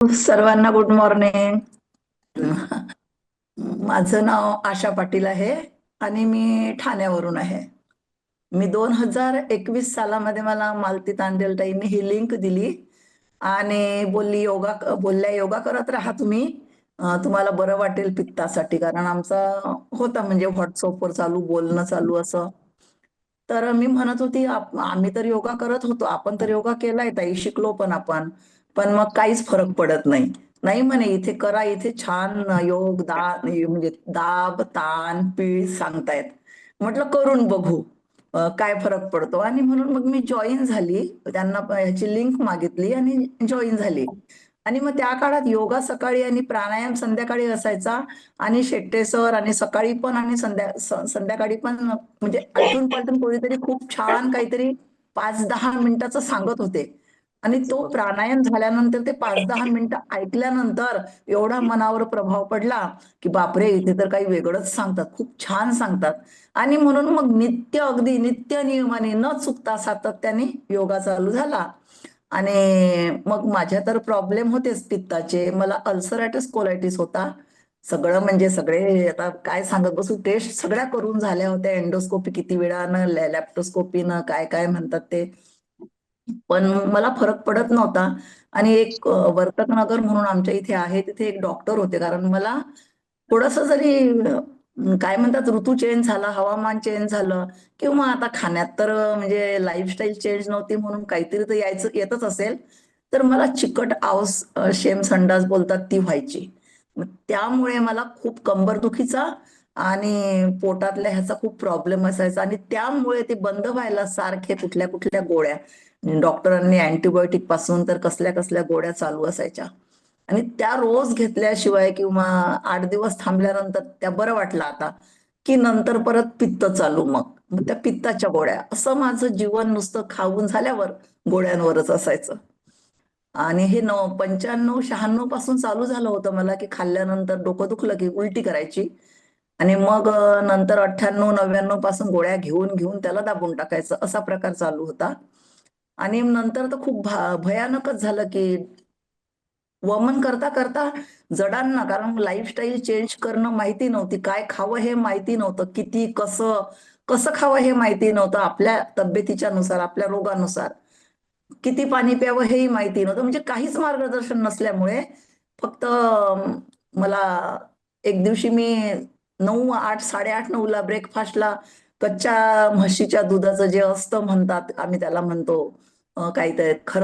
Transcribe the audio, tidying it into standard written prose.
सर्वांना good morning. माझं नाव आशा पाटील आहे आणि मी ठाण्यावरून आहे. मी 2021 सालामध्ये मला मालती तांडेलताईंनी ही लिंक दिली आणि बोलल्या योगा करत राहा तुम्ही. तुम्हाला बरं वाटेल पित्तासाठी, कारण आमचा होता म्हणजे व्हॉट्सअपवर चालू बोलणं चालू असं. तर मी म्हणत होती, आम्ही तर योगा करत होतो, आपण तर योगा केलाय ताई, शिकलो पण आपण, पण मग काहीच फरक पडत नाही. नाही म्हणे, इथे करा, इथे छान योग म्हणजे दाब ताण पीळ सांगतायत. म्हटलं करून बघू काय फरक पडतो. आणि म्हणून मग मी जॉईन झाली, त्यांना ह्याची लिंक मागितली आणि जॉईन झाली. आणि मग त्या काळात योगा सकाळी आणि प्राणायाम संध्याकाळी असायचा. आणि शेट्टे सर आणि सकाळी पण आणि संध्याकाळी पण, म्हणजे आलटून पालटून कोणीतरी खूप छान काहीतरी 5-10 मिनिटाचं सांगत होते. आणि तो प्राणायाम झाल्यानंतर ते 5-10 मिनिटं ऐकल्यानंतर एवढा मनावर प्रभाव पडला की बापरे, इथे तर काही वेगळंच सांगतात, खूप छान सांगतात. आणि म्हणून मग अगदी नित्य नियमाने न चुकता सातत्याने योगा चालू झाला. आणि मग माझ्या तर प्रॉब्लेम होतेच पित्ताचे, मला अल्सरायटिस कोलायटिस होता. सगळं म्हणजे सगळे आता काय सांगत बसू, टेस्ट सगळ्या करून झाल्या होत्या, एंडोस्कोपी किती वेळानं, लॅप्टोस्कोपीनं, काय काय म्हणतात ते, पण मला फरक पडत नव्हता. आणि एक वर्तकनगर म्हणून आमच्या इथे आहे, तिथे एक डॉक्टर होते. कारण मला थोडस जरी काय म्हणतात, ऋतू चेंज झाला, हवामान चेंज झालं, किंवा आता खाण्यात तर म्हणजे लाईफस्टाईल चेंज नव्हती म्हणून काहीतरी तर येतच असेल, तर मला चिकट आवस, शेम संडास बोलतात ती व्हायची. मग त्यामुळे मला खूप कंबरदुखीचा आणि पोटातल्या ह्याचा खूप प्रॉब्लेम असायचा. आणि त्यामुळे ते बंद व्हायला सारखे कुठल्या कुठल्या गोळ्या, डॉक्टरांनी अँटीबायोटिक पासून तर कसल्या कसल्या गोळ्या चालू असायच्या. आणि त्या रोज घेतल्याशिवाय किंवा 8 दिवस थांबल्यानंतर त्या बरं वाटलं आता, की नंतर परत पित्त चालू, मग त्या पित्ताच्या गोळ्या, असं माझं जीवन नुसतं खाऊन झाल्यावर गोळ्यांवरच असायचं. आणि हे 95-96 पासून चालू झालं होतं मला, की खाल्ल्यानंतर डोकं दुखलं की उलटी करायची. आणि मग नंतर 98-99 पासून गोळ्या घेऊन घेऊन त्याला दाबून टाकायचं, असा प्रकार चालू होता. आणि नंतर तर खूप भयानकच झालं की वमन करता करता जडांना, कारण लाईफस्टाईल चेंज करणं माहिती नव्हती, काय खावं हे माहिती नव्हतं, किती कसं कसं खावं हे माहिती नव्हतं, आपल्या तब्येतीच्या नुसार, आपल्या रोगानुसार किती पाणी प्यावं हेही माहिती नव्हतं. म्हणजे काहीच मार्गदर्शन नसल्यामुळे फक्त मला एक दिवशी मी 9, 8, 8:30-9ला ब्रेकफास्टला कच्च्या म्हशीच्या दुधाचं जे असतं म्हणतात, आम्ही त्याला म्हणतो काय ते, खरं